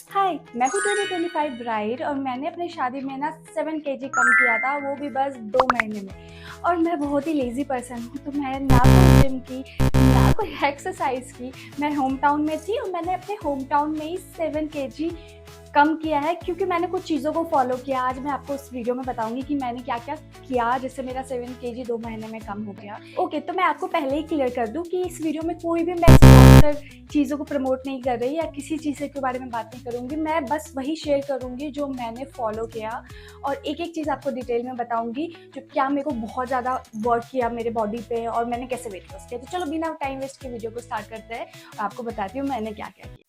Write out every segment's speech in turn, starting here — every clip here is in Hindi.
हाय, मैं हूँ 2025 ब्राइड और मैंने अपनी शादी में ना 7 केजी कम किया था, वो भी बस 2 महीने में। और मैं बहुत ही लेज़ी पर्सन हूँ, तो मैं ना कोई जिम की, ना कोई एक्सरसाइज की। मैं होम टाउन में थी और मैंने अपने होम टाउन में ही 7 केजी कम किया है, क्योंकि मैंने कुछ चीज़ों को फॉलो किया। आज मैं आपको इस वीडियो में बताऊंगी कि मैंने क्या-क्या किया जिससे मेरा 7 केजी 2 महीने में कम हो गया। ओके, तो मैं आपको पहले ही क्लियर कर दूँ कि इस वीडियो में कोई भी मैं स्पॉन्सर चीज़ों को प्रमोट नहीं कर रही या किसी चीज़ के बारे में बात नहीं करूँगी। मैं बस वही शेयर करूँगी जो मैंने फॉलो किया, और एक-एक चीज़ आपको डिटेल में बताऊँगी जो क्या मेरे को बहुत ज़्यादा वर्क किया मेरे बॉडी पे और मैंने कैसे वेट लॉस किया। तो चलो बिना टाइम वेस्ट के वीडियो को स्टार्ट करते हैं और आपको बताती हूँ मैंने क्या-क्या किया।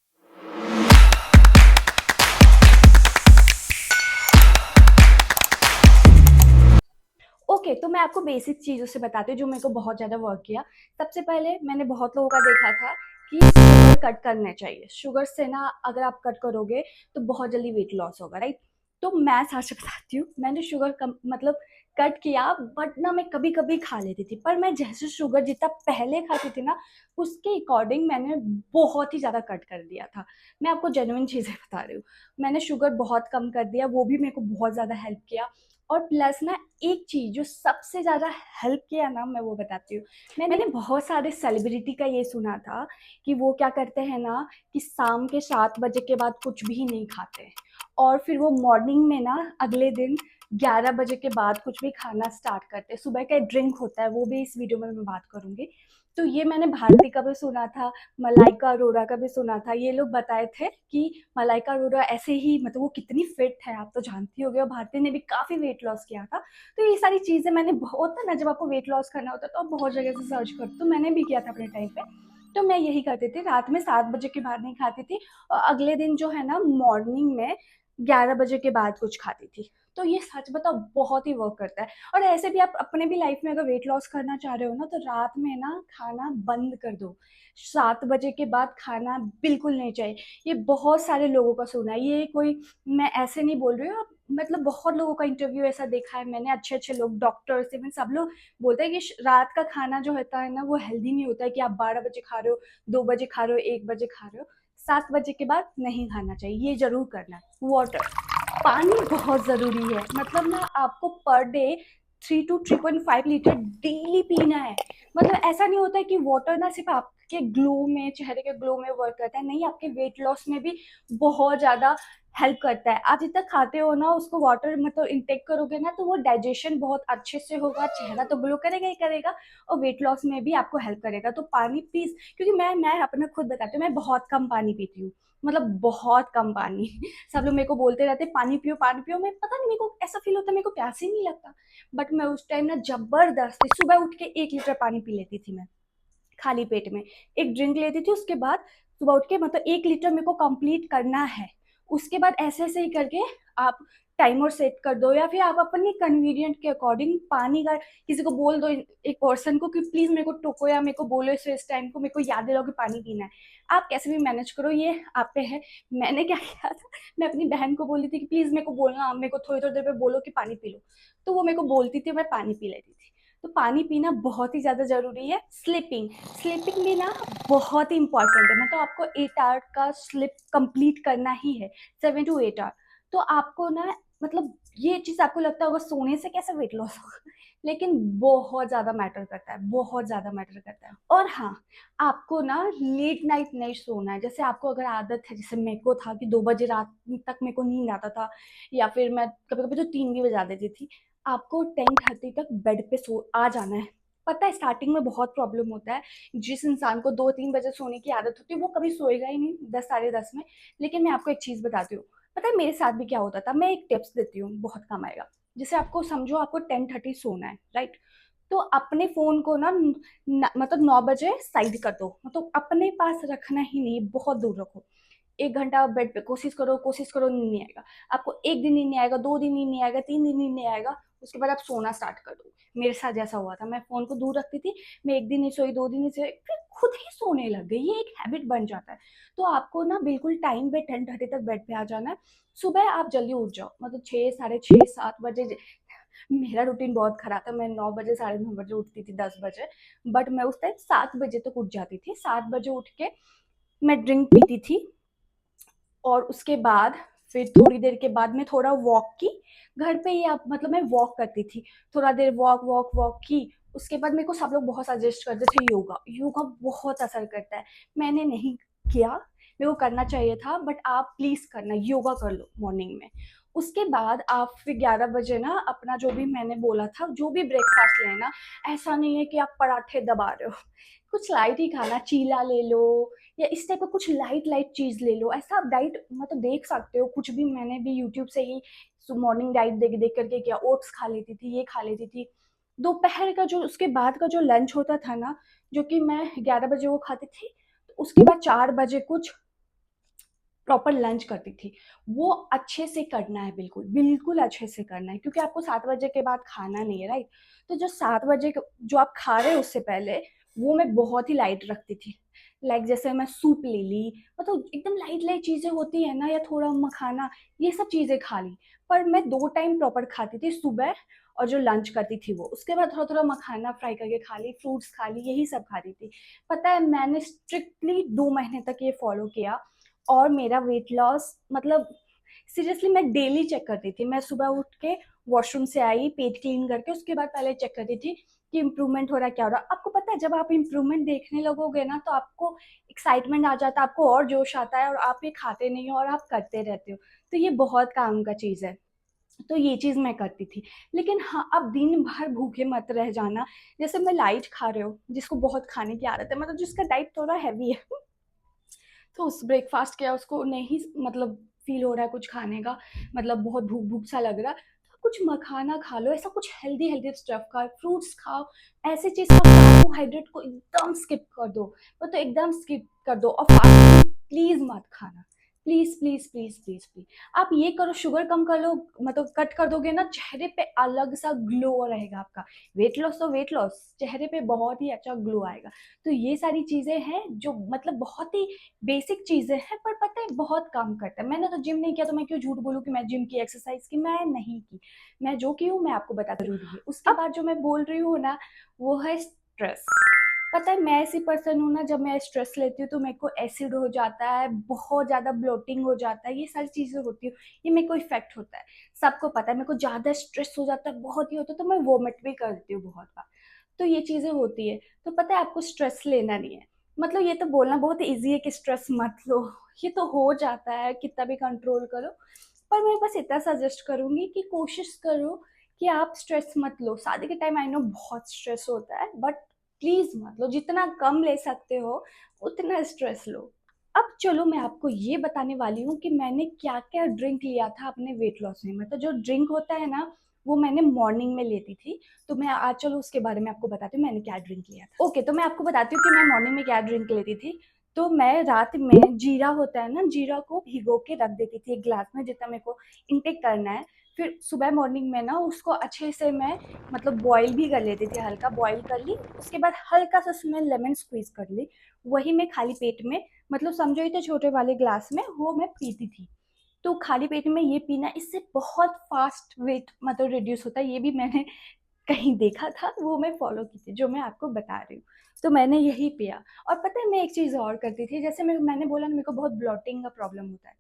ओके, तो मैं आपको बेसिक चीज़ों से बताती हूँ जो मेरे को बहुत ज़्यादा वर्क किया। सबसे पहले मैंने बहुत लोगों का देखा था कि शुगर कट करने चाहिए। शुगर से ना अगर आप कट करोगे तो बहुत जल्दी वेट लॉस होगा, राइट? तो मैं सच बताती हूँ, मैंने शुगर कम मतलब कट किया, बट ना मैं कभी-कभी खा लेती थी। पर मैं जैसे शुगर जितना पहले खाती थी ना, उसके अकॉर्डिंग मैंने बहुत ही ज़्यादा कट कर दिया था। मैं आपको जेन्युइन चीज़ें बता रही हूँ। मैंने शुगर बहुत कम कर दिया, वो भी मेरे को बहुत ज़्यादा हेल्प किया। और प्लस ना एक चीज़ जो सबसे ज़्यादा हेल्प किया ना, मैं वो बताती हूँ। मैंने बहुत सारे सेलिब्रिटी का ये सुना था कि वो क्या करते हैं ना कि शाम के 7 बजे के बाद कुछ भी नहीं खाते हैं, और फिर वो मॉर्निंग में ना अगले दिन 11 बजे के बाद कुछ भी खाना स्टार्ट करते हैं। सुबह का एक ड्रिंक होता है, वो भी इस वीडियो में मैं बात करूँगी। तो ये मैंने भारती का भी सुना था, मलाइका अरोड़ा का भी सुना था। ये लोग बताए थे कि मलाइका अरोड़ा ऐसे ही, मतलब वो कितनी फिट है आप तो जानती होगी, और भारती ने भी काफ़ी वेट लॉस किया था। तो ये सारी चीज़ें मैंने बहुत ना, जब आपको वेट लॉस करना होता है तो आप बहुत जगह से सर्च करते, तो मैंने भी किया था अपने टाइम पे। तो मैं यही करती थी, रात में 7 बजे के बाद नहीं खाती थी, और अगले दिन जो है ना मॉर्निंग में 11 बजे के बाद कुछ खाती थी। तो ये सच बताओ बहुत ही वर्क करता है। और ऐसे भी आप अपने भी लाइफ में अगर वेट लॉस करना चाह रहे हो ना, तो रात में ना खाना बंद कर दो। 7 बजे के बाद खाना बिल्कुल नहीं चाहिए। ये बहुत सारे लोगों का सुना है, ये कोई, मैं ऐसे नहीं बोल रही हूँ, मतलब बहुत लोगों का इंटरव्यू ऐसा देखा है मैंने, अच्छे-अच्छे लोग, डॉक्टर्स, इवन सब लोग बोलते हैं कि रात का खाना जो होता है ना वो हेल्दी नहीं होता है, कि आप 12 बजे खा रहे हो, 2 बजे खा रहे हो, 1 बजे खा रहे हो। 7 बजे के बाद नहीं खाना चाहिए, ये ज़रूर करना है। वाटर, पानी बहुत ज़रूरी है। मतलब ना आपको per day 3 to 3.5 litre daily पीना है। मतलब ऐसा नहीं होता है कि वाटर ना सिर्फ़ आपके ग्लो में, चेहरे के ग्लो में वर्क करता है, नहीं, आपके वेट लॉस में भी बहुत ज़्यादा हेल्प करता है। आप जितना खाते हो ना उसको वाटर मतलब इनटेक करोगे ना, तो वो डाइजेशन बहुत अच्छे से होगा, चेहरा तो ग्लो करेगा ही करेगा, और वेट लॉस में भी आपको हेल्प करेगा। तो पानी प्लीज़, क्योंकि मैं अपना खुद बताती हूँ, मैं बहुत कम पानी पीती हूँ, मतलब बहुत कम पानी। सब लोग मेरे को बोलते रहते हैं पानी पियो, मैं पता नहीं, मेरे को ऐसा फील होता है मेरे को प्यास ही नहीं लगता। बट मैं उस टाइम ना जबरदस्ती सुबह उठ के 1 लीटर पानी पी लेती थी मैं, खाली पेट में। एक ड्रिंक लेती थी, उसके बाद सुबह उठ के मतलब 1 लीटर मेरे को कंप्लीट करना है। उसके बाद ऐसे-ऐसे ही करके आप टाइमर सेट कर दो, या फिर आप अपने कन्वीनिएंट के अकॉर्डिंग पानी का किसी को बोल दो, एक पर्सन को, कि प्लीज़ मेरे को टोको, या मेरे को बोलो इस टाइम को मेरे को याद दिलाओ कि पानी पीना है। आप कैसे भी मैनेज करो, ये आप पे है। मैंने क्या किया था, मैं अपनी बहन को बोली थी कि प्लीज़ मेरे को बोलना, मेरे को थोड़ी-थोड़ी देर में बोलो कि पानी पी लो। तो वो मेरे को बोलती थी, मैं पानी पी लेती थी। तो पानी पीना बहुत ही ज़्यादा ज़रूरी है। स्लीपिंग, स्लीपिंग भी ना बहुत ही इम्पोर्टेंट है। मतलब आपको 8 आवर का स्लीप कंप्लीट करना ही है, 7 टू 8 आवर। तो आपको ना, मतलब ये चीज़ आपको लगता होगा सोने से कैसे वेट लॉस होगा, लेकिन बहुत ज़्यादा मैटर करता है, बहुत ज़्यादा मैटर करता है। और हाँ, आपको ना लेट नाइट नहीं सोना है। जैसे आपको अगर आदत है, जैसे मेरे को था कि 2 बजे रात तक मेरे को नींद आता था, या फिर मैं कभी-कभी तो 3 भी बजा देती थी। आपको 10:30 तक बेड पे सो आ जाना है। पता है स्टार्टिंग में बहुत प्रॉब्लम होता है, जिस इंसान को 2-3 बजे सोने की आदत होती है वो कभी सोएगा ही नहीं 10 साढ़े 10 में। लेकिन मैं आपको एक चीज़ बताती हूँ, पता है मेरे साथ भी क्या होता था, मैं एक टिप्स देती हूँ, बहुत काम आएगा। जैसे आपको समझो आपको 10:30 सोना है, राइट? तो अपने फ़ोन को ना मतलब 9 बजे साइड कर दो, मतलब अपने पास रखना ही नहीं, बहुत दूर रखो। 1 घंटा बेड पे कोशिश करो नींद नहीं आएगा। आपको 1 दिन नींद नहीं आएगा, 2 दिन नींद नहीं आएगा, 3 दिन नींद नहीं आएगा, उसके बाद आप सोना स्टार्ट कर दो। मेरे साथ जैसा हुआ था, मैं फ़ोन को दूर रखती थी, मैं 1 दिन नहीं सोई, 2 दिन नहीं सोई, फिर खुद ही सोने लग गई, ये एक हैबिट बन जाता है। तो आपको ना बिल्कुल टाइम पे 10:30 तक बेड पे आ जाना है। सुबह आप जल्दी उठ जाओ, मतलब 6, साढ़े 6, 7 बजे। मेरा रूटीन बहुत खराब था, मैं 9 बजे, साढ़े 9 बजे उठती थी, 10 बजे, बट मैं उस टाइम 7 बजे तक उठ जाती थी। 7 बजे उठ के मैं ड्रिंक पीती थी, और उसके बाद फिर थोड़ी देर के बाद मैं थोड़ा वॉक की, घर पे ही आप मतलब मैं वॉक करती थी, थोड़ा देर वॉक वॉक वॉक की। उसके बाद मेरे को सब लोग बहुत सजेस्ट करते थे योगा, योगा बहुत असर करता है। मैंने नहीं किया, मेरे को करना चाहिए था, बट आप प्लीज करना, योगा कर लो मॉर्निंग में। उसके बाद आप फिर 11 बजे ना अपना जो भी मैंने बोला था, जो भी ब्रेकफास्ट लेना, ऐसा नहीं है कि आप पराठे दबा रहे हो, कुछ लाइट ही खाना, चीला ले लो या इस टाइप का कुछ लाइट लाइट चीज ले लो। ऐसा आप डाइट मतलब देख सकते हो, कुछ भी मैंने भी यूट्यूब से ही मॉर्निंग डाइट देख देख करके किया, ओट्स खा लेती थी, ये खा लेती थी। दोपहर का जो उसके बाद का जो लंच होता था ना, जो कि मैं 11 बजे वो खाती थी, तो उसके बाद 4 बजे कुछ प्रॉपर लंच करती थी। वो अच्छे से करना है, बिल्कुल बिल्कुल अच्छे से करना है, क्योंकि आपको 7 बजे के बाद खाना नहीं है, राइट। तो जो 7 बजे जो आप खा रहे हो उससे पहले, वो मैं बहुत ही लाइट रखती थी। लाइक जैसे मैं सूप ले ली, मतलब एकदम लाइट लाइट चीजें होती है ना, या थोड़ा मखाना, ये सब चीजें खा ली। पर मैं 2 टाइम प्रॉपर खाती थी, सुबह और जो लंच करती थी वो, उसके बाद थोड़ा थोड़ा मखाना फ्राई करके खा ली, फ्रूट्स खा ली, यही सब खाती थी। पता है मैंने स्ट्रिक्टली 2 महीने तक ये फॉलो किया, और मेरा वेट लॉस मतलब सीरियसली मैं डेली चेक करती थी। मैं सुबह उठ के वॉशरूम से आई, पेट क्लीन करके उसके बाद पहले चेक करती थी कि इम्प्रूवमेंट हो रहा है, क्या हो रहा है। आपको पता है जब आप इम्प्रूवमेंट देखने लगोगे ना, तो आपको एक्साइटमेंट आ जाता है, आपको और जोश आता है, और आप ये खाते नहीं हो और आप करते रहते हो। तो ये बहुत काम का चीज़ है। तो ये चीज़ मैं करती थी। लेकिन हाँ, अब दिन भर भूखे मत रह जाना। जैसे मैं लाइट खा रहे हो, जिसको बहुत खाने की आदत है, मतलब जिसका डाइट थोड़ा हैवी है, तो उस ब्रेकफास्ट किया, उसको नहीं मतलब फील हो रहा है कुछ खाने का, मतलब बहुत भूख भूख सा लग रहा है, तो कुछ मखाना खा लो, ऐसा कुछ हेल्दी हेल्दी स्टफ खाओ, फ्रूट्स खाओ। ऐसी चीज का कार्बोहाइड्रेट को एकदम स्किप कर दो, वो तो एकदम स्किप कर दो। और फास्ट फूड प्लीज मत खाना, please please please please please. आप ये करो, शुगर कम कर लो, मतलब कट कर दोगे ना, चेहरे पे अलग सा ग्लो रहेगा आपका। वेट लॉस तो वेट लॉस, चेहरे पे बहुत ही अच्छा ग्लो आएगा। तो ये सारी चीजें हैं जो मतलब बहुत ही बेसिक चीजें हैं, पर पता है बहुत काम करता है। मैंने तो जिम नहीं किया, तो मैं क्यों झूठ बोलूं कि मैं जिम की, एक्सरसाइज की, मैं नहीं की। मैं जो की हूँ मैं आपको बता जरूरी है। उसके बाद जो मैं बोल रही हूँ ना, वो है स्ट्रेस। पता है मैं ऐसी पर्सन हूँ ना, जब मैं स्ट्रेस लेती हूँ तो मेरे को एसिड हो जाता है, बहुत ज्यादा ब्लोटिंग हो जाता है, ये सारी चीजें होती है, ये मेरे को इफेक्ट होता है। सबको पता है मेरे को ज्यादा स्ट्रेस हो जाता है, बहुत ही होता है, तो मैं वोमिट भी करती हूँ बहुत बार। तो ये चीजें होती है। तो पता है आपको स्ट्रेस लेना नहीं है, मतलब ये तो बोलना बहुत इजी है कि स्ट्रेस मत लो, ये तो हो जाता है कितना भी कंट्रोल करो। पर मैं बस इतना सजेस्ट करूंगी कि कोशिश करो कि आप स्ट्रेस मत लो। शादी के टाइम आई नो बहुत स्ट्रेस होता है, बट प्लीज मत लो, जितना कम ले सकते हो उतना स्ट्रेस लो। अब चलो मैं आपको ये बताने वाली हूँ कि मैंने क्या क्या ड्रिंक लिया था अपने वेट लॉस में। मतलब जो ड्रिंक होता है ना, वो मैंने मॉर्निंग में लेती थी। तो मैं आज चलो उसके बारे में आपको बताती हूँ मैंने क्या ड्रिंक लिया था। ओके, तो मैं आपको बताती हूँ कि मैं मॉर्निंग में क्या ड्रिंक लेती थी। तो मैं रात में जीरा होता है ना, जीरा को भिगो के रख देती थी एक गिलास में, जितना मेरे को इनटेक करना है। फिर सुबह मॉर्निंग में ना उसको अच्छे से मैं मतलब बॉईल भी कर लेती थी, हल्का बॉईल कर ली, उसके बाद हल्का सा उसमें लेमन स्क्वीज कर ली। वही मैं खाली पेट में, मतलब समझो इतने छोटे वाले ग्लास में, वो मैं पीती थी। तो खाली पेट में ये पीना, इससे बहुत फास्ट वेट मतलब रिड्यूस होता है, ये भी मैंने कहीं देखा था, वो मैं फॉलो की थी, जो मैं आपको बता रही हूँ। तो मैंने यही पिया। और पता है मैं एक चीज़ और करती थी, जैसे मैंने बोला ना मेरे को बहुत ब्लॉटिंग का प्रॉब्लम होता है।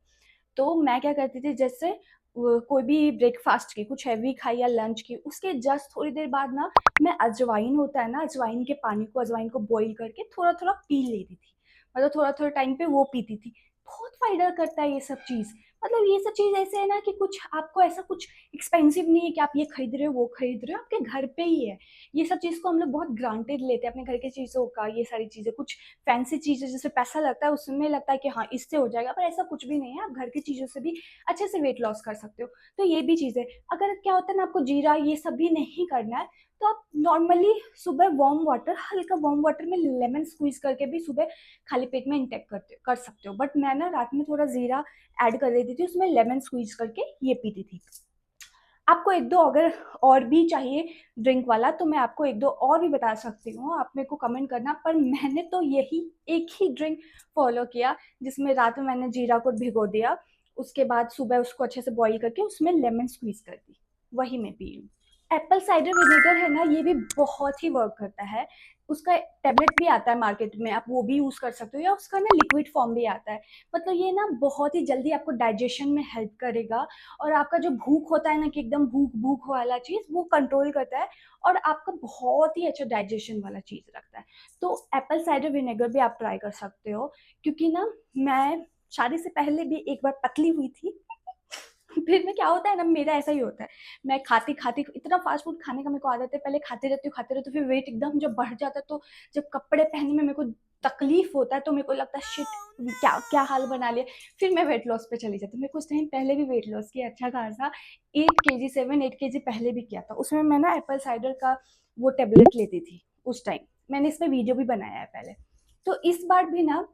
तो मैं क्या करती थी, जैसे कोई भी ब्रेकफास्ट की कुछ हैवी खाई या लंच की, उसके जस्ट थोड़ी देर बाद ना मैं अजवाइन होता है ना, अजवाइन के पानी को, अजवाइन को बॉईल करके थोड़ा थोड़ा पी लेती थी। मतलब थोड़ा थोड़ा टाइम पे वो पीती थी। बहुत फायदा करता है ये सब चीज़। मतलब ये सब चीज़ ऐसे है ना कि कुछ आपको ऐसा कुछ एक्सपेंसिव नहीं है कि आप ये खरीद रहे हो वो खरीद रहे हो, आपके घर पे ही है। ये सब चीज़ को हम लोग बहुत ग्रांटेड लेते हैं, अपने घर की चीज़ों का, ये सारी चीज़ें कुछ फैंसी चीजें जैसे पैसा लगता है उसमें लगता है कि हाँ इससे हो जाएगा, पर ऐसा कुछ भी नहीं है। आप घर की चीजों से भी अच्छे से वेट लॉस कर सकते हो। तो ये भी चीज है। अगर क्या होता है ना, आपको जीरा ये सब भी नहीं करना है, तो आप नॉर्मली सुबह वार्म वाटर, हल्का वार्म वाटर में लेमन स्क्वीज करके भी सुबह खाली पेट में इंटेक कर सकते हो। बट मैं ना रात में थोड़ा जीरा ऐड कर देती थी उसमें, लेमन स्क्वीज करके ये पीती थी। आपको एक दो अगर और भी चाहिए ड्रिंक वाला, तो मैं आपको एक दो और भी बता सकती हूँ, आप मेरे को कमेंट करना। पर मैंने तो यही एक ही ड्रिंक फॉलो किया, जिसमें रात में मैंने जीरा को भिगो दिया, उसके बाद सुबह उसको अच्छे से बॉईल करके उसमें लेमन स्क्वीज कर दी, वही मैं पी लूँ। एप्पल साइडर विनेगर है ना, ये भी बहुत ही वर्क करता है। उसका टैबलेट भी आता है मार्केट में, आप वो भी यूज़ कर सकते हो, या उसका ना लिक्विड फॉर्म भी आता है। मतलब ये ना बहुत ही जल्दी आपको डाइजेशन में हेल्प करेगा, और आपका जो भूख होता है ना कि एकदम भूख भूख वाला चीज़, वो कंट्रोल करता है, और आपका बहुत ही अच्छा डाइजेशन वाला चीज़ रखता है। तो एप्पल साइडर विनेगर भी आप ट्राई कर सकते हो, क्योंकि ना मैं शादी से पहले भी एक बार पतली हुई थी। फिर में क्या होता है ना, मेरा ऐसा ही होता है, मैं खाती-खाती इतना फ़ास्ट फ़ूड खाने का मेरे को आदत है, पहले खाते रहती हूँ, फिर वेट एकदम जब बढ़ जाता है, तो जब कपड़े पहनने में मेरे को तकलीफ़ होता है, तो मेरे को लगता है शिट, क्या क्या हाल बना लिया। फिर मैं वेट लॉस पे चली जाती हूँ। मैं कुछ टाइम पहले भी वेट लॉस किया अच्छा खासा, 8 केजी 7-8 केजी पहले भी किया था। उसमें मैं ना एप्पल साइडर का वो टैबलेट लेती थी उस टाइम। मैंने इसपे वीडियो भी बनाया है पहले। तो इस बार भी ना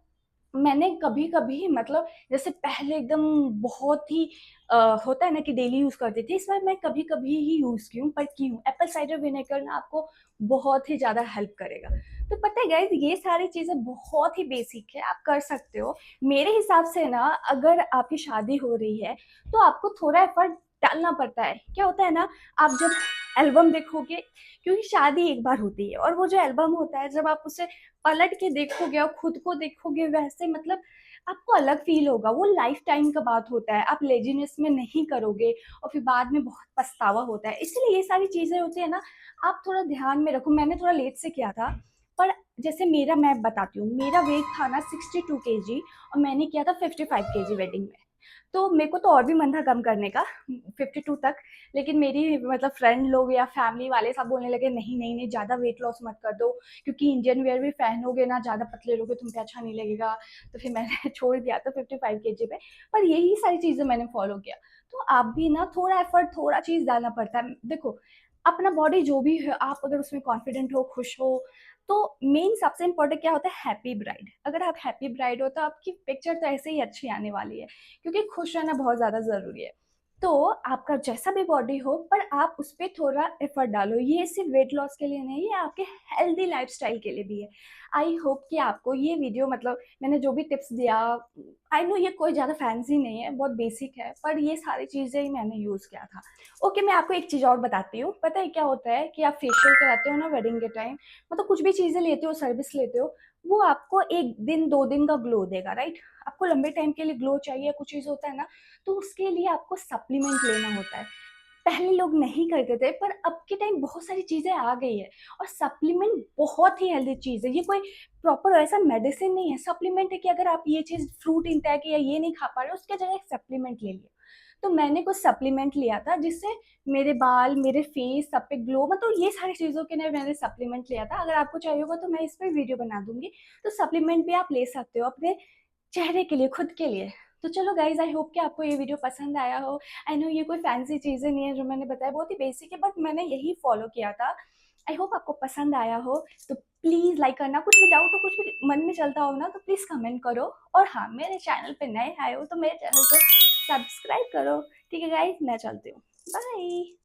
मैंने कभी-कभी, मतलब जैसे पहले एकदम बहुत ही होता है ना कि डेली यूज़ करती थी, इस बार मैं कभी-कभी ही यूज़ की हूँ, पर की हूँ। एप्पल साइडर विनेगर ना आपको बहुत ही ज़्यादा हेल्प करेगा। तो पता है गाइज़, ये सारी चीज़ें बहुत ही बेसिक है, आप कर सकते हो। मेरे हिसाब से ना, अगर आपकी शादी हो रही है, तो आपको थोड़ा एफर्ट डालना पड़ता है। क्या होता है ना, आप जब एल्बम देखोगे, क्योंकि शादी एक बार होती है, और वो जो एल्बम होता है, जब आप उसे पलट के देखोगे और खुद को देखोगे, वैसे मतलब आपको अलग फ़ील होगा, वो लाइफ़ टाइम का बात होता है, आप लेज़ीनेस में नहीं करोगे, और फिर बाद में बहुत पछतावा होता है। इसलिए ये सारी चीज़ें होती है ना, आप थोड़ा ध्यान में रखो। मैंने थोड़ा लेट से किया था, पर जैसे मैं बताती हूँ, मेरा वेट था ना 62 केजी, और मैंने किया था 55 केजी वेडिंग में। तो मेरे को तो और भी मन था कम करने का, 52 तक, लेकिन मेरी मतलब फ्रेंड लोग या फैमिली वाले सब बोलने लगे, नहीं नहीं नहीं, ज़्यादा वेट लॉस मत कर दो, क्योंकि इंडियन वेयर भी पहनोगे ना, ज़्यादा पतले रहोगे, तुम पे अच्छा नहीं लगेगा। तो फिर मैंने छोड़ दिया था 55 केजी पे। पर यही सारी चीज़ें मैंने फॉलो किया। तो आप भी ना थोड़ा एफर्ट, थोड़ा चीज़ डालना पड़ता है। देखो, अपना बॉडी जो भी है, आप अगर उसमें कॉन्फिडेंट हो, खुश हो, तो मेन सबसे इम्पोर्टेंट क्या होता है, हैप्पी ब्राइड। अगर आप हैप्पी ब्राइड हो, तो आपकी पिक्चर तो ऐसे ही अच्छी आने वाली है, क्योंकि खुश रहना बहुत ज़्यादा ज़रूरी है। तो आपका जैसा भी बॉडी हो, पर आप उस पे थोड़ा एफर्ट डालो। ये सिर्फ वेट लॉस के लिए नहीं, ये आपके हेल्दी लाइफ़स्टाइल के लिए भी है। आई होप कि आपको ये वीडियो, मतलब मैंने जो भी टिप्स दिया, आई नो ये कोई ज़्यादा फैंसी नहीं है, बहुत बेसिक है, पर ये सारी चीज़ें ही मैंने यूज़ किया था। ओके, मैं आपको एक चीज़ और बताती हूँ। पता है क्या होता है कि आप फेशियल कराते हो ना वेडिंग के टाइम, मतलब कुछ भी चीज़ें लेते हो, सर्विस लेते हो, वो आपको 1 दिन 2 दिन का ग्लो देगा, राइट? आपको लंबे टाइम के लिए ग्लो चाहिए, कुछ चीज़ होता है ना, तो उसके लिए आपको सप्लीमेंट लेना होता है। पहले लोग नहीं करते थे, पर अब के टाइम बहुत सारी चीज़ें आ गई है, और सप्लीमेंट बहुत ही हेल्दी चीज़ है। ये कोई प्रॉपर ऐसा मेडिसिन नहीं है, सप्लीमेंट है कि अगर आप ये चीज़ फ्रूट इंटेक या ये नहीं खा पा रहे हो, उसके जगह एक सप्लीमेंट ले लिया। तो मैंने कुछ सप्लीमेंट लिया था, जिससे मेरे बाल, मेरे फेस सब पे ग्लो, मतलब ये सारी चीज़ों के लिए मैंने सप्लीमेंट लिया था। अगर आपको चाहिए होगा तो मैं इस पे वीडियो बना दूँगी। तो सप्लीमेंट भी आप ले सकते हो अपने चेहरे के लिए, खुद के लिए। तो चलो गाइज़, आई होप कि आपको ये वीडियो पसंद आया हो। आई नो ये कोई फैंसी चीज़ें नहीं है जो मैंने बताया, बहुत ही बेसिक है, बट मैंने यही फॉलो किया था। आई होप आपको पसंद आया हो, तो प्लीज़ लाइक करना। कुछ भी डाउट हो, कुछ भी मन में चलता हो ना, तो प्लीज़ कमेंट करो। और हाँ, मेरे चैनल पे नए आए हो तो मेरे चैनल को सब्सक्राइब करो। ठीक है गाइज़, मैं चलती हूँ। बाय।